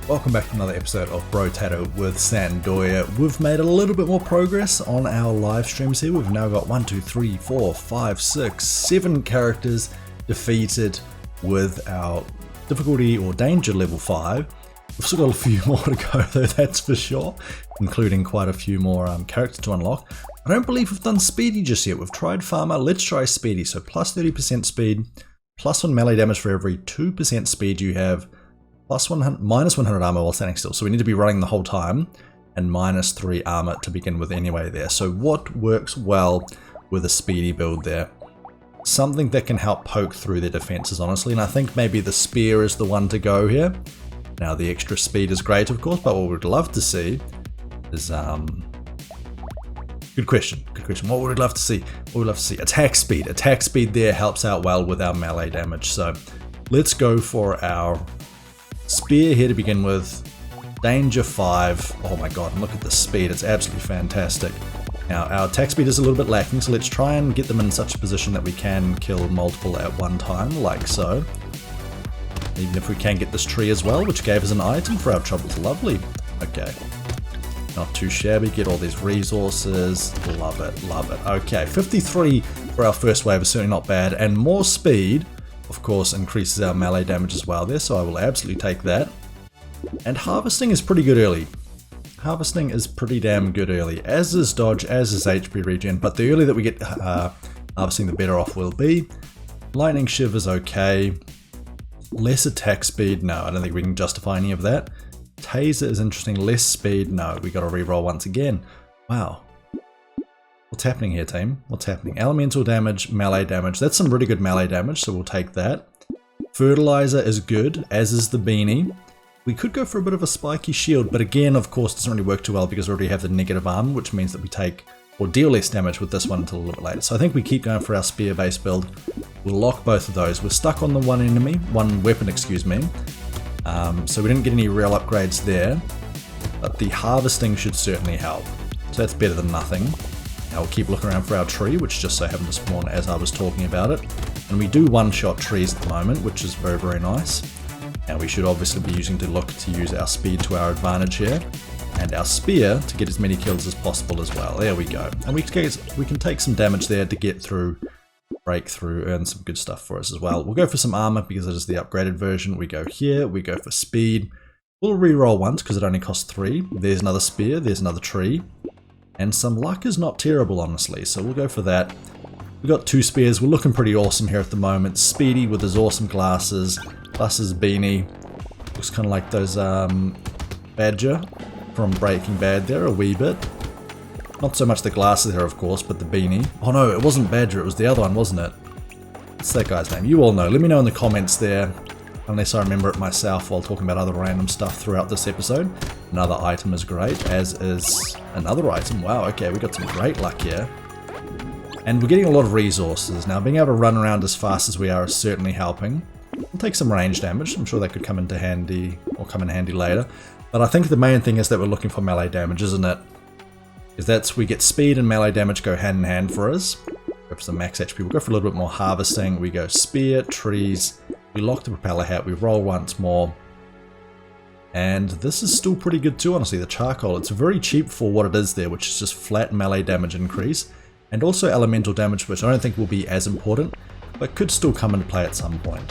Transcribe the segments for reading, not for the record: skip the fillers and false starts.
Welcome back to another episode of Brotato with Sandoya. We've made a little bit more progress on our live streams here. We've now got 1, 2, 3, 4, 5, 6, 7 characters defeated with our difficulty or danger level 5. We've still got a few more to go though, that's for sure, including quite a few more characters to unlock. I don't believe we've done Speedy just yet. We've tried Farmer, let's try Speedy. So plus 30% speed, plus 1 melee damage for every 2% speed you have, plus 100, minus 100 armor while standing still. So we need to be running the whole time, and minus 3 armor to begin with anyway there. So what works well with a Speedy build there? Something that can help poke through their defenses, honestly, and I think maybe the spear is the one to go here. Now the extra speed is great, of course, but what we'd love to see is good question. What would we love to see? What would we love to see? Attack speed. Attack speed there helps out well with our melee damage. So let's go for our spear here to begin with. Danger 5. Oh my god, and look at the speed. It's absolutely fantastic. Now our attack speed is a little bit lacking, so let's try and get them in such a position that we can kill multiple at one time, like so. Even if we can get this tree as well, which gave us an item for our troubles. Lovely. Okay. Not too shabby. Get all these resources. Love it, love it. Okay, 53 for our first wave is certainly not bad. And more speed, of course, increases our melee damage as well there, so I will absolutely take that. And harvesting is pretty good early. Harvesting is pretty damn good early, as is dodge, as is HP regen, but the earlier that we get harvesting, the better off we'll be. Lightning Shiv is okay. Less attack speed, no, I don't think we can justify any of that. Taser is interesting, less speed, no, we gotta reroll once again. Wow. What's happening here, team? What's happening? Elemental damage, melee damage, that's some really good melee damage, so we'll take that. Fertilizer is good, as is the beanie. We could go for a bit of a spiky shield, but again, of course, doesn't really work too well because we already have the negative armor, which means that we take or deal less damage with this one until a little bit later. So I think we keep going for our spear based build. We'll lock both of those. We're stuck on the one weapon, excuse me. So we didn't get any real upgrades there, but the harvesting should certainly help. So that's better than nothing. Now we'll keep looking around for our tree, which just so happened to spawn as I was talking about it. And we do one-shot trees at the moment, which is very, very nice. Now we should obviously be using to look to use our speed to our advantage here. And our spear to get as many kills as possible as well. There we go. And we can take some damage there to get through, break through, earn some good stuff for us as well. We'll go for some armor because it is the upgraded version. We go here, we go for speed. We'll re-roll once because it only costs 3. There's another spear, there's another tree. And some luck is not terrible, honestly, so we'll go for that. We've got 2 spears, we're looking pretty awesome here at the moment. Speedy with his awesome glasses, plus his beanie. Looks kind of like those Badger from Breaking Bad there, a wee bit. Not so much the glasses there, of course, but the beanie. Oh no, it wasn't Badger, it was the other one, wasn't it? What's that guy's name? You all know. Let me know in the comments there, unless I remember it myself while talking about other random stuff throughout this episode. Another item is great, as is another item. Wow, okay, we got some great luck here. And we're getting a lot of resources. Now, being able to run around as fast as we are is certainly helping. We'll take some range damage. I'm sure that could come into handy, or come in handy later. But I think the main thing is that we're looking for melee damage, isn't it? Because that's, we get speed and melee damage go hand in hand for us. Go for some max HP. We'll go for a little bit more harvesting. We go spear, trees. We lock the propeller hat. We roll once more. And this is still pretty good too, honestly. The charcoal, it's very cheap for what it is there, which is just flat melee damage increase. And also elemental damage, which I don't think will be as important, but could still come into play at some point.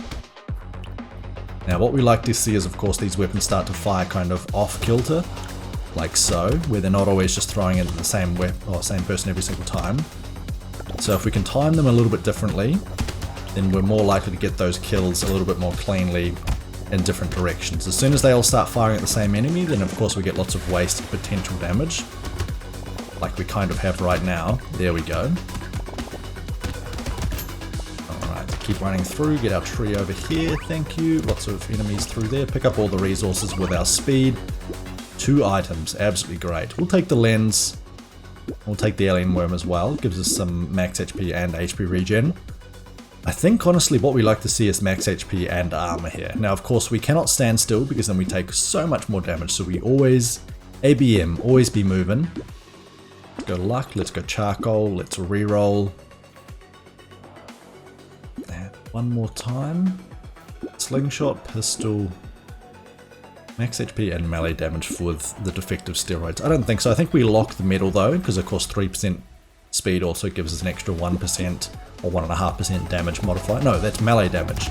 Now what we like to see is, of course, these weapons start to fire kind of off kilter, like so, where they're not always just throwing it at the same weapon or same person every single time. So if we can time them a little bit differently, then we're more likely to get those kills a little bit more cleanly in different directions. As soon as they all start firing at the same enemy, then of course we get lots of wasted potential damage, like we kind of have right now. There we go. Keep running through, get our tree over here, thank you. Lots of enemies through there. Pick up all the resources with our speed. 2 items, absolutely great. We'll take the lens. We'll take the alien worm as well. Gives us some max HP and HP regen. I think honestly what we like to see is max HP and armor here. Now of course we cannot stand still because then we take so much more damage. So we always, ABM, always be moving. Let's go luck, let's go charcoal, let's reroll. One more time. Slingshot, pistol, Max HP and melee damage with the defective steroids. I don't think so. I think we lock the metal though, because of course 3% speed also gives us an extra 1% or 1.5% damage modifier. No, that's melee damage.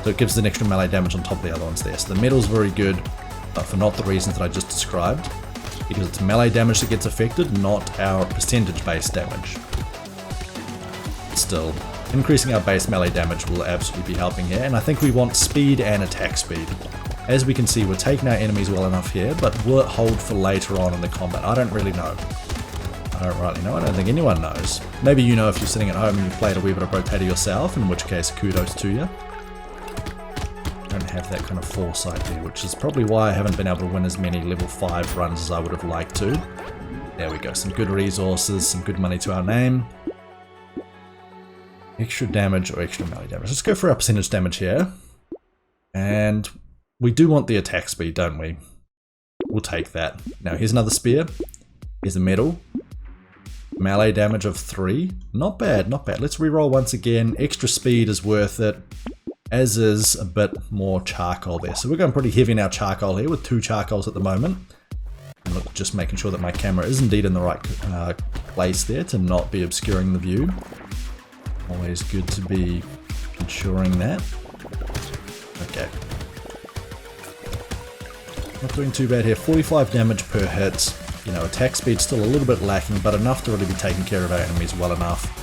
So it gives us an extra melee damage on top of the other ones there. So the metal's very good, but for not the reasons that I just described. Because it's melee damage that gets affected, not our percentage-based damage. Still, increasing our base melee damage will absolutely be helping here, and I think we want speed and attack speed. As we can see, we're taking our enemies well enough here, but will it hold for later on in the combat? I don't really know. I don't rightly know. I don't think anyone knows. Maybe you know if you're sitting at home and you've played a wee bit of Brotato yourself, in which case kudos to you. Don't have that kind of foresight there, which is probably why I haven't been able to win as many level 5 runs as I would have liked to. There we go, some good resources, some good money to our name. Extra damage or extra melee damage. Let's go for our percentage damage here. And we do want the attack speed, don't we? We'll take that. Now here's another spear. Here's a medal. Melee damage of 3. Not bad, not bad. Let's reroll once again. Extra speed is worth it. As is a bit more charcoal there. So we're going pretty heavy in our charcoal here with 2 charcoals at the moment. And look, just making sure that my camera is indeed in the right place there to not be obscuring the view. Always good to be ensuring that. Okay. Not doing too bad here. 45 damage per hit. You know, attack speed still a little bit lacking, but enough to really be taking care of our enemies well enough.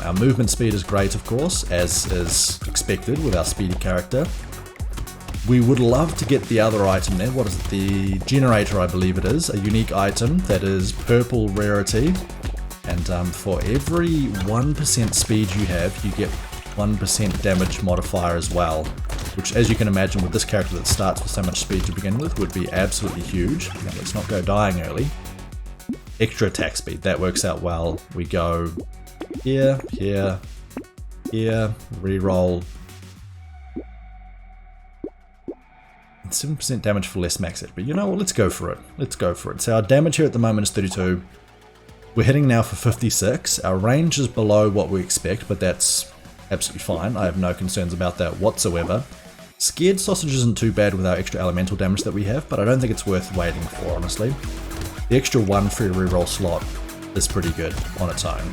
Our movement speed is great, of course, as is expected with our speedy character. We would love to get the other item there. What is it? The generator, I believe it is. A unique item that is purple rarity. And for every 1% speed you have, you get 1% damage modifier as well. Which, as you can imagine, with this character that starts with so much speed to begin with, would be absolutely huge. Now, let's not go dying early. Extra attack speed, that works out well. We go here, here, here, reroll. 7% damage for less max hit, but you know what, let's go for it. Let's go for it. So our damage here at the moment is 32. We're hitting now for 56. Our range is below what we expect, but that's absolutely fine. I have no concerns about that whatsoever. Scared sausage isn't too bad with our extra elemental damage that we have, but I don't think it's worth waiting for, honestly. The extra 1 free reroll slot is pretty good on its own.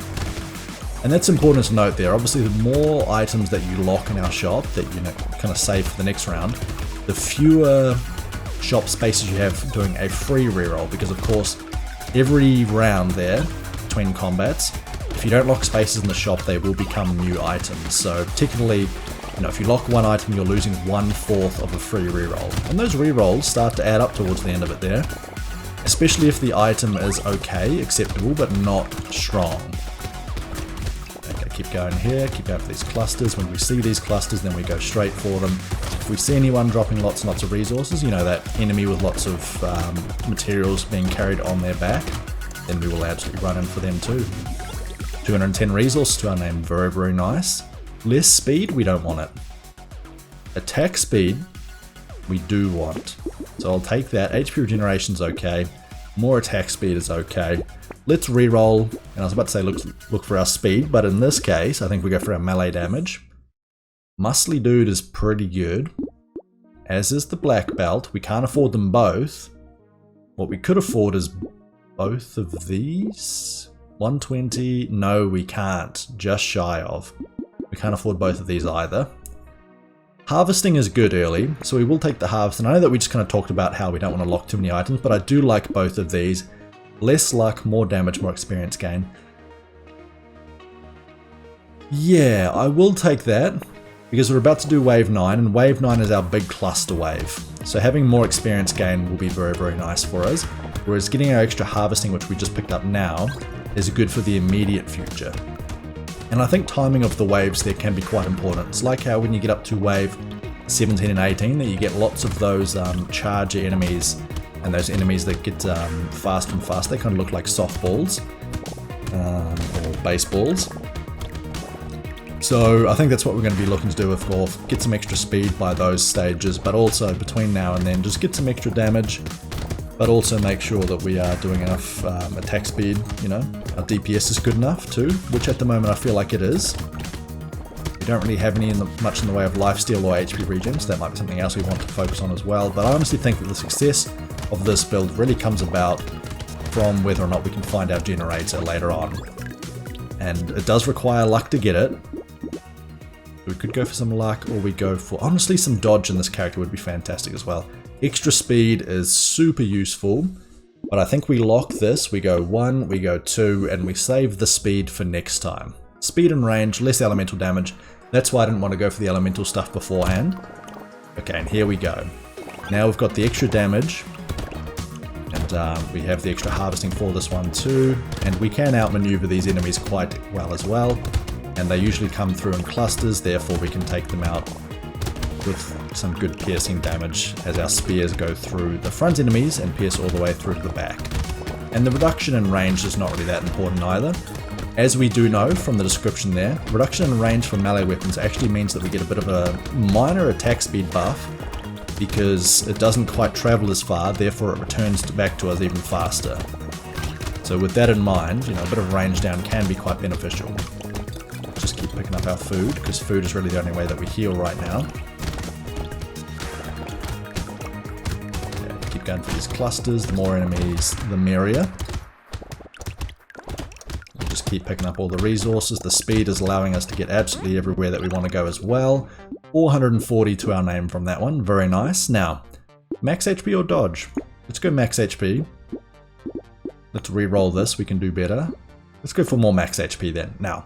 And that's important to note there. Obviously, the more items that you lock in our shop that you kind of save for the next round, the fewer shop spaces you have doing a free reroll, because of course, every round there between combats, if you don't lock spaces in the shop, they will become new items. So particularly, you know, if you lock one item, you're losing 1/4 of a free reroll. And those rerolls start to add up towards the end of it there. Especially if the item is okay, acceptable, but not strong. Okay, keep going here, keep going for these clusters. When we see these clusters, then we go straight for them. If we see anyone dropping lots and lots of resources, you know, that enemy with lots of materials being carried on their back, then we will absolutely run in for them too. 210 resources to our name, very, very nice. Less speed, we don't want it. Attack speed, we do want. So I'll take that. HP regeneration's okay. More attack speed is okay. Let's reroll, and I was about to say look for our speed, but in this case, I think we go for our melee damage. Muscly Dude is pretty good, as is the Black Belt. We can't afford them both. What we could afford is both of these. 120, no we can't, just shy of. We can't afford both of these either. Harvesting is good early, so we will take the harvest. And I know that we just kind of talked about how we don't want to lock too many items, but I do like both of these. Less luck, more damage, more experience gain. Yeah, I will take that, because we're about to do wave 9, and wave 9 is our big cluster wave. So having more experience gain will be very, very nice for us, whereas getting our extra harvesting, which we just picked up now, is good for the immediate future. And I think timing of the waves there can be quite important. It's like how when you get up to wave 17 and 18 that you get lots of those charger enemies, and those enemies that get faster and faster. They kind of look like softballs or baseballs. So I think that's what we're going to be looking to do with Golf. Get some extra speed by those stages, but also between now and then just get some extra damage, but also make sure that we are doing enough attack speed, you know. Our DPS is good enough too, which at the moment I feel like it is. don't really have much in the way of lifesteal or HP regen, so that might be something else we want to focus on as well. But I honestly think that the success of this build really comes about from whether or not we can find our generator later on. And it does require luck to get it. We could go for some luck, or we go for, honestly, some dodge in this character would be fantastic as well. Extra speed is super useful, but I think we lock this, we go 1, we go 2, and we save the speed for next time. Speed and range, less elemental damage. That's why I didn't want to go for the elemental stuff beforehand. Okay, and here we go. Now we've got the extra damage, and we have the extra harvesting for this one too, and we can outmaneuver these enemies quite well as well, and they usually come through in clusters, therefore we can take them out with some good piercing damage as our spears go through the front enemies and pierce all the way through to the back. And the reduction in range is not really that important either. As we do know from the description there, reduction in range for melee weapons actually means that we get a bit of a minor attack speed buff because it doesn't quite travel as far, therefore it returns back to us even faster. So with that in mind, a bit of range down can be quite beneficial. Just keep picking up our food, because food is really the only way that we heal right now. Okay, keep going for these clusters, the more enemies the merrier. We'll just keep picking up all the resources. The speed is allowing us to get absolutely everywhere that we want to go as well. 440 to our name from that one, very nice. Now, max HP or dodge? Let's go max HP. Let's re-roll this, we can do better. Let's go for more max HP then. Now,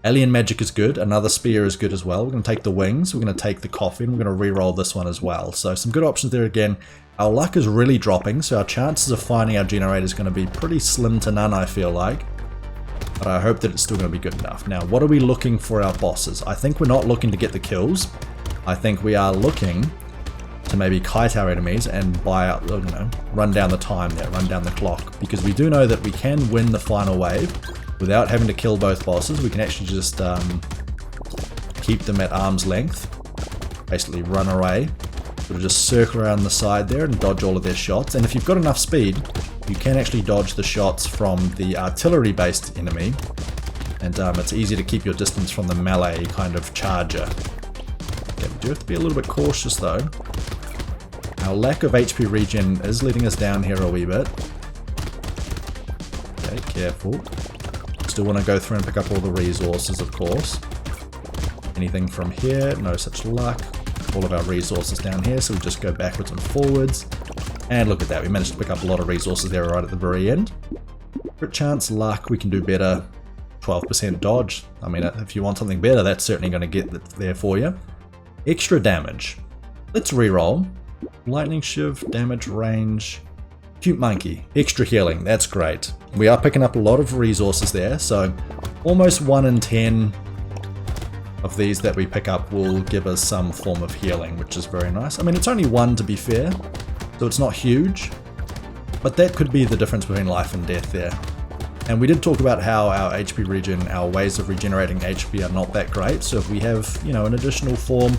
alien magic is good, another spear is good as well. We're going to take the wings, we're going to take the coffin, we're going to re-roll this one as well. So some good options there again. Our luck is really dropping, so our chances of finding our generator is going to be pretty slim to none, I feel like. But I hope that it's still going to be good enough. Now, what are we looking for our bosses? I think we're not looking to get the kills. I think we are looking to maybe kite our enemies and buy out, run down the time there, run down the clock. Because we do know that we can win the final wave without having to kill both bosses. We can actually just keep them at arm's length, basically run away. Sort of just circle around the side there and dodge all of their shots. And if you've got enough speed, you can actually dodge the shots from the artillery-based enemy, and it's easy to keep your distance from the melee kind of charger. Okay, we do have to be a little bit cautious though. Our lack of HP regen is letting us down here a wee bit. Okay, careful. Still want to go through and pick up all the resources, of course. Anything from here? No such luck. All of our resources down here, so we just go backwards and forwards. And look at that, we managed to pick up a lot of resources there right at the very end. Crit chance, luck, we can do better. 12% dodge. I mean, if you want something better, that's certainly going to get there for you. Extra damage. Let's re-roll. Lightning shiv, damage, range. Cute monkey. Extra healing, that's great. We are picking up a lot of resources there, so almost 1 in 10 of these that we pick up will give us some form of healing, which is very nice. I mean, it's only 1 to be fair, so it's not huge, but that could be the difference between life and death there. And we did talk about how our HP regen, our ways of regenerating HP are not that great, so if we have, an additional form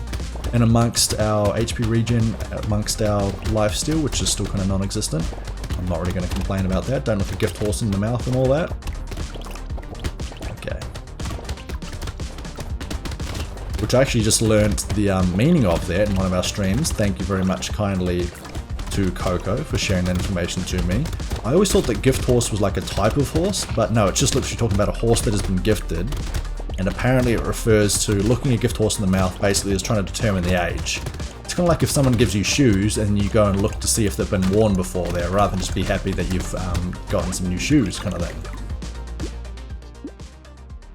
in amongst our HP regen, amongst our lifesteal, which is still kind of non-existent, I'm not really going to complain about that. Don't look a gift horse in the mouth and all that. Okay. Which I actually just learned the meaning of that in one of our streams. Thank you very much kindly to Coco for sharing that information to me. I always thought that gift horse was like a type of horse, but no, it's just literally talking about a horse that has been gifted, and apparently it refers to looking a gift horse in the mouth basically as trying to determine the age. It's kind of like if someone gives you shoes and you go and look to see if they've been worn before there, rather than just be happy that you've gotten some new shoes kind of thing.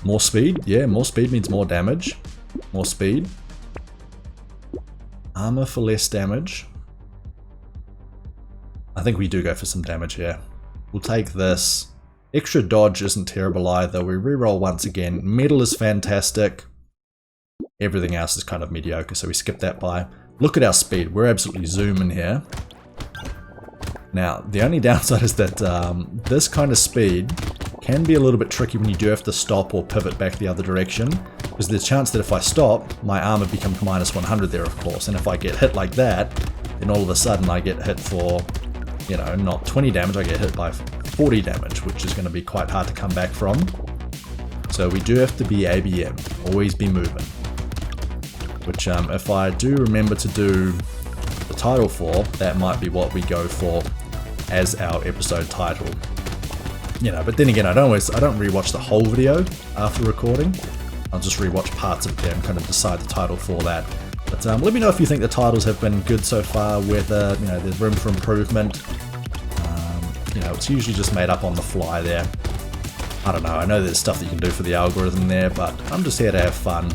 More speed? Yeah, more speed means more damage. More speed. Armor for less damage. I think we do go for some damage here. We'll take this. Extra dodge isn't terrible either. We reroll once again. Metal is fantastic. Everything else is kind of mediocre, so we skip that by. Look at our speed. We're absolutely zooming here. Now, the only downside is that this kind of speed can be a little bit tricky when you do have to stop or pivot back the other direction, because there's a chance that if I stop, my armor becomes minus 100 there, of course, and if I get hit like that, then all of a sudden I get hit for, not 20 damage, I get hit by 40 damage, which is going to be quite hard to come back from. So we do have to be ABM, always be moving. which if I do remember to do the title for, that might be what we go for as our episode title. You know, but then again, I don't rewatch the whole video after recording. I'll just rewatch parts of it and kind of decide the title for that. But let me know if you think the titles have been good so far, whether, you know, there's room for improvement. You know, it's usually just made up on the fly there. I don't know, I know there's stuff that you can do for the algorithm there, but I'm just here to have fun.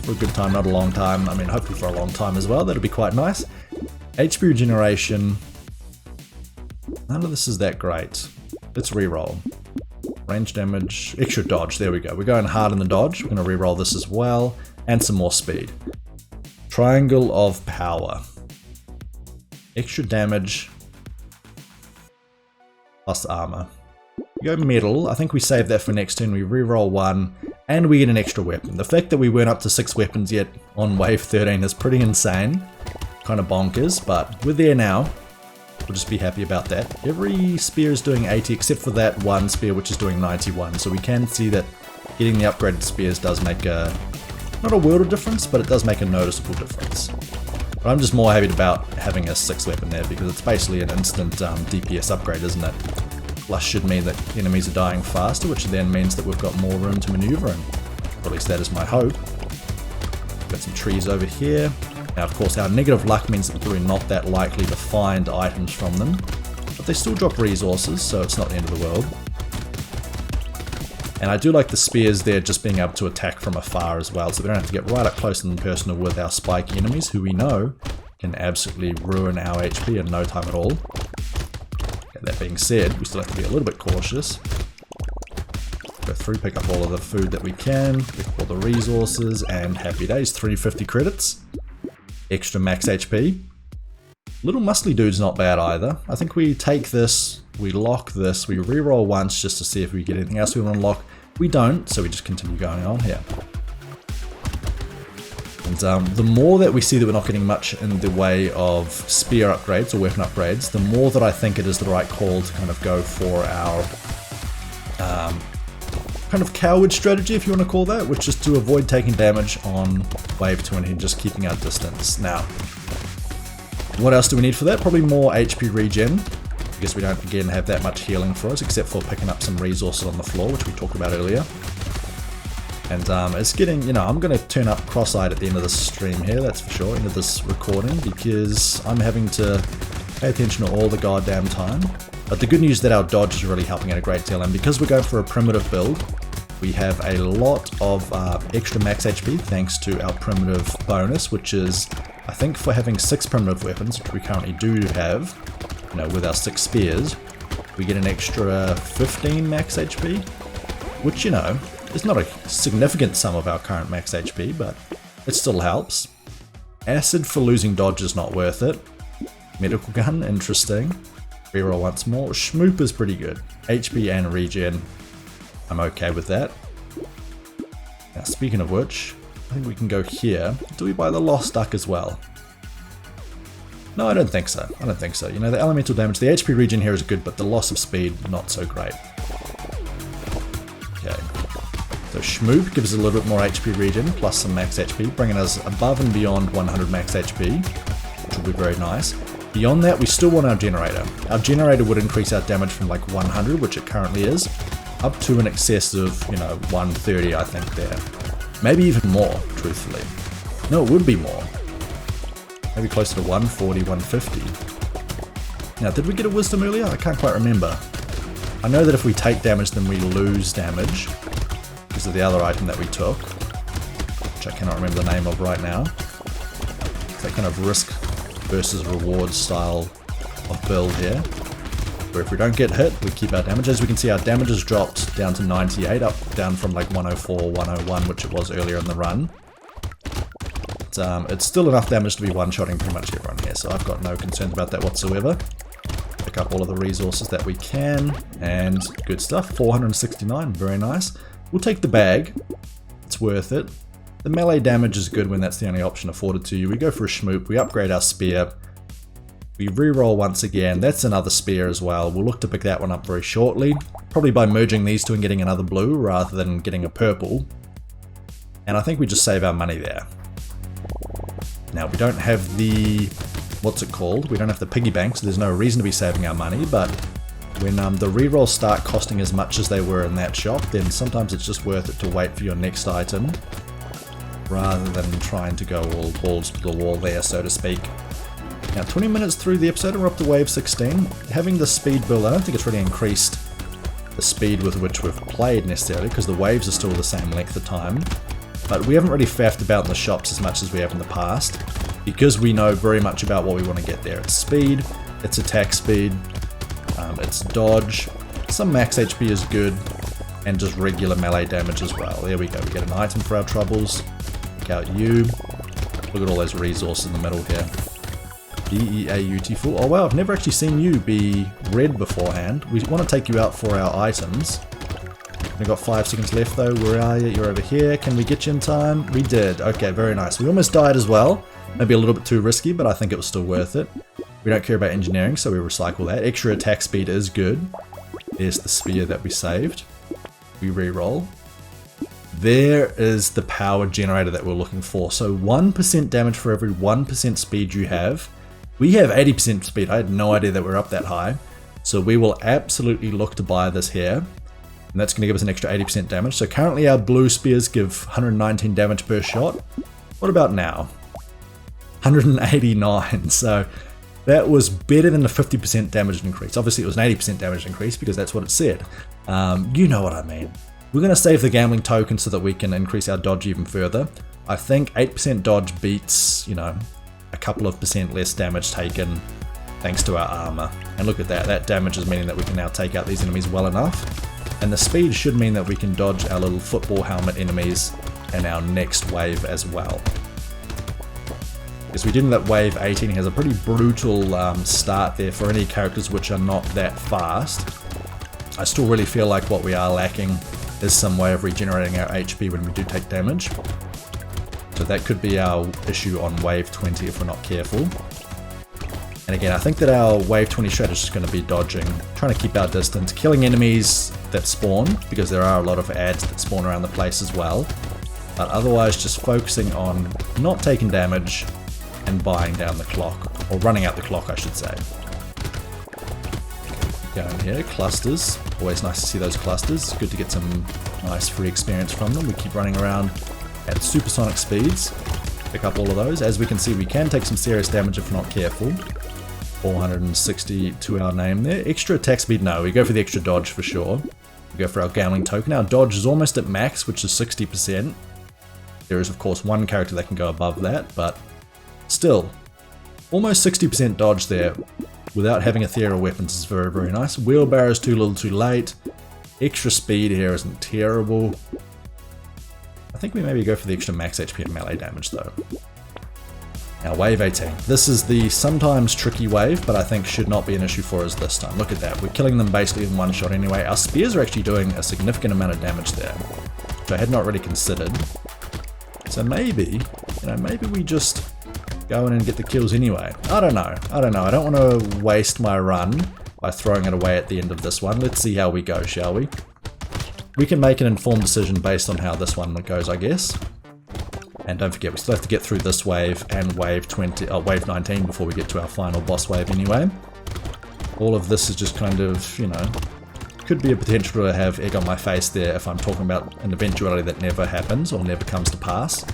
For a good time, not a long time. I mean, hopefully for a long time as well, that'll be quite nice. HP regeneration. None of this is that great. Let's reroll. Range damage, extra dodge, there we go. We're going hard in the dodge, we're going to reroll this as well, and some more speed. Triangle of power. Extra damage, plus armor. We go metal, I think we save that for next turn, we reroll 1, and we get an extra weapon. The fact that we weren't up to 6 weapons yet on wave 13 is pretty insane. Kind of bonkers, but we're there now. We'll just be happy about that. Every spear is doing 80 except for that one spear which is doing 91, so we can see that getting the upgraded spears does make a, not a world of difference, but it does make a noticeable difference. But I'm just more happy about having a 6th weapon there because it's basically an instant DPS upgrade, isn't it? Plus should mean that enemies are dying faster, which then means that we've got more room to maneuver in. Or at least that is my hope. Got some trees over here. Now of course our negative luck means that we're not that likely to find items from them, but they still drop resources, so it's not the end of the world. And I do like the spears there just being able to attack from afar as well, so they don't have to get right up close and personal with our spiky enemies, who we know can absolutely ruin our HP in no time at all. Okay, that being said, we still have to be a little bit cautious. Go through, pick up all of the food that we can, pick up all the resources, and happy days, 350 credits. Extra max HP. Little muscly dude's not bad either. I think we take this, we lock this, we reroll once just to see if we get anything else we want to lock. We don't, so we just continue going on here. And the more that we see that we're not getting much in the way of spear upgrades or weapon upgrades, the more that I think it is the right call to kind of go for our kind of coward strategy, if you want to call that, which is to avoid taking damage on wave 20 and just keeping our distance. Now, what else do we need for that? Probably more HP regen, because we don't again have that much healing for us, except for picking up some resources on the floor, which we talked about earlier. And it's getting, you know, I'm going to turn up cross-eyed at the end of this stream here, that's for sure, end of this recording, because I'm having to pay attention to all the goddamn time. But the good news is that our dodge is really helping out a great deal, and because we're going for a primitive build, we have a lot of extra max HP thanks to our primitive bonus, which is, I think for having 6 primitive weapons, which we currently do have, you know, with our 6 spears, we get an extra 15 max HP, which, you know, is not a significant sum of our current max HP, but it still helps. Acid for losing dodge is not worth it. Medical gun, interesting. Reroll once more. Schmoop is pretty good. HP and regen, I'm okay with that. Now speaking of which, I think we can go here. Do we buy the Lost Duck as well? No, I don't think so. I don't think so. You know, the elemental damage, the HP regen here is good, but the loss of speed, not so great. Okay. So Schmoop gives us a little bit more HP regen, plus some max HP, bringing us above and beyond 100 max HP, which will be very nice. Beyond that, we still want our generator. Our generator would increase our damage from like 100, which it currently is, up to an excess of, you know, 130, I think there. Maybe even more, truthfully. No, it would be more. Maybe closer to 140, 150. Now, did we get a wisdom earlier? I can't quite remember. I know that if we take damage, then we lose damage because of the other item that we took, which I cannot remember the name of right now. It's that kind of risk versus reward style of build here, where if we don't get hit, we keep our damage. As we can see, our damage has dropped down to 98, down from like 104, 101, which it was earlier in the run. But, it's still enough damage to be one-shotting pretty much everyone here, so I've got no concerns about that whatsoever. Pick up all of the resources that we can, and good stuff. 469, very nice. We'll take the bag, it's worth it. The melee damage is good when that's the only option afforded to you. We go for a Schmoop, we upgrade our spear, we reroll once again, that's another spear as well. We'll look to pick that one up very shortly, probably by merging these two and getting another blue rather than getting a purple. And I think we just save our money there. Now we don't have the, what's it called? We don't have the piggy bank, so there's no reason to be saving our money, but when the rerolls start costing as much as they were in that shop, then sometimes it's just worth it to wait for your next item, rather than trying to go all balls to the wall there, so to speak. Now 20 minutes through the episode, we're up to wave 16. Having the speed build, I don't think it's really increased the speed with which we've played necessarily, because the waves are still the same length of time. But we haven't really faffed about in the shops as much as we have in the past, because we know very much about what we want to get there. It's speed, it's attack speed, it's dodge, some max HP is good, and just regular melee damage as well. There we go, we get an item for our troubles. Check out you. Look at all those resources in the middle here. Beautiful. Oh wow, I've never actually seen you be red beforehand. We want to take you out for our items. We've got 5 seconds left though. Where are you? You're over here. Can we get you in time? We did. Okay, very nice. We almost died as well. Maybe a little bit too risky, but I think it was still worth it. We don't care about engineering, so we recycle that. Extra attack speed is good. There's the spear that we saved. We re-roll. There is the power generator that we're looking for. So 1% damage for every 1% speed you have. We have 80% speed. I had no idea that we're up that high. So we will absolutely look to buy this here. And that's going to give us an extra 80% damage. So currently our blue spears give 119 damage per shot. What about now? 189. So that was better than the 50% damage increase. Obviously it was an 80% damage increase because that's what it said. You know what I mean. We're going to save the gambling token so that we can increase our dodge even further. I think 8% dodge beats, you know, a couple of percent less damage taken thanks to our armor. And look at that, that damage is meaning that we can now take out these enemies well enough. And the speed should mean that we can dodge our little football helmet enemies in our next wave as well. Because we did in that wave 18, has a pretty brutal start there for any characters which are not that fast. I still really feel like what we are lacking is some way of regenerating our HP when we do take damage. So that could be our issue on wave 20 if we're not careful. And again, I think that our wave 20 strat is just going to be dodging, trying to keep our distance, killing enemies that spawn, because there are a lot of ads that spawn around the place as well. But otherwise just focusing on not taking damage and buying down the clock, or running out the clock I should say. Going here, clusters, always nice to see those clusters, good to get some nice free experience from them. We keep running around at supersonic speeds, pick up all of those. As we can see, we can take some serious damage if we're not careful. 460 to our name there. Extra attack speed, no, we go for the extra dodge for sure. We go for our gambling token. Our dodge is almost at max, which is 60%. There is of course one character that can go above that, but still, almost 60% dodge there without having ethereal weapons is very, very nice. Wheelbarrow is too little too late. Extra speed here isn't terrible. I think we maybe go for the extra max HP and melee damage though. Now wave 18. This is the sometimes tricky wave, but I think should not be an issue for us this time. Look at that, we're killing them basically in one shot anyway. Our spears are actually doing a significant amount of damage there, which I had not really considered. So maybe, you know, maybe we just go in and get the kills anyway. I don't know. I don't want to waste my run by throwing it away at the end of this one. Let's see how we go, shall we? We can make an informed decision based on how this one goes, I guess. And don't forget, we still have to get through this wave and wave 19 before we get to our final boss wave anyway. All of this is just kind of, you know, could be a potential to have egg on my face there if I'm talking about an eventuality that never happens or never comes to pass.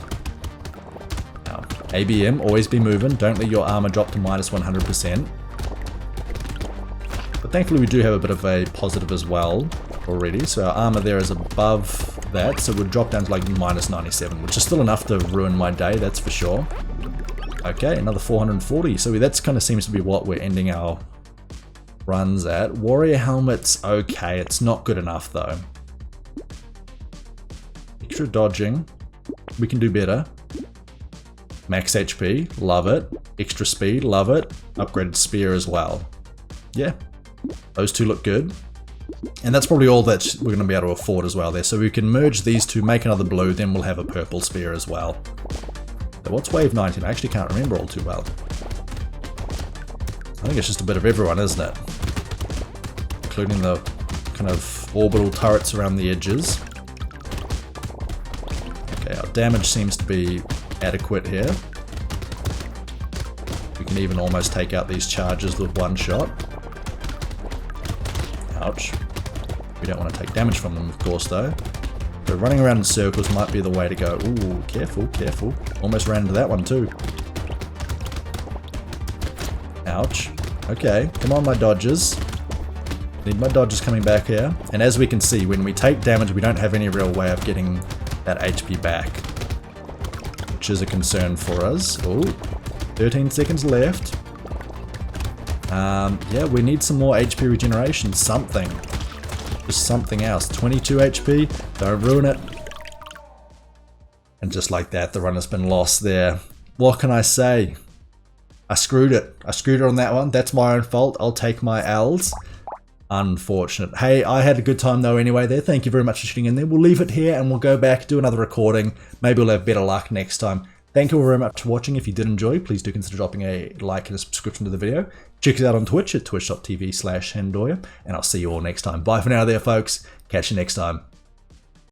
Now, ABM, always be moving. Don't let your armor drop to minus 100%. But thankfully we do have a bit of a positive as well already. So our armor there is above that, so we'll drop down to like minus 97, which is still enough to ruin my day, that's for sure. Okay, another 440. So that's kind of seems to be what we're ending our runs at. Warrior helmet's okay, it's not good enough though. Extra dodging, we can do better. Max HP, love it. Extra speed, love it. Upgraded spear as well. Yeah, those two look good. And that's probably all that we're going to be able to afford as well there. So we can merge these two, make another blue, then we'll have a purple spear as well. So what's wave 19? I actually can't remember all too well. I think it's just a bit of everyone, isn't it? Including the kind of orbital turrets around the edges. Okay, our damage seems to be adequate here. can even almost take out these charges with one shot. Ouch. We don't want to take damage from them, of course, though. So running around in circles might be the way to go. Ooh, careful, careful. Almost ran into that one, too. Ouch. Okay, come on, my dodges. Need my dodges coming back here. And as we can see, when we take damage, we don't have any real way of getting that HP back, which is a concern for us. Oh, 13 seconds left. Yeah, we need some more HP regeneration. Something. Just something else. 22 HP. Don't ruin it. And just like that, the run has been lost there. What can I say? I screwed it. I screwed it on that one. That's my own fault. I'll take my L's. Unfortunate. Hey, I had a good time though anyway there. Thank you very much for tuning in there. We'll leave it here and we'll go back, do another recording. Maybe we'll have better luck next time. Thank you very much for watching. If you did enjoy, please do consider dropping a like and a subscription to the video. Check us out on Twitch at twitch.tv/Hendoya. And I'll see you all next time. Bye for now there, folks. Catch you next time.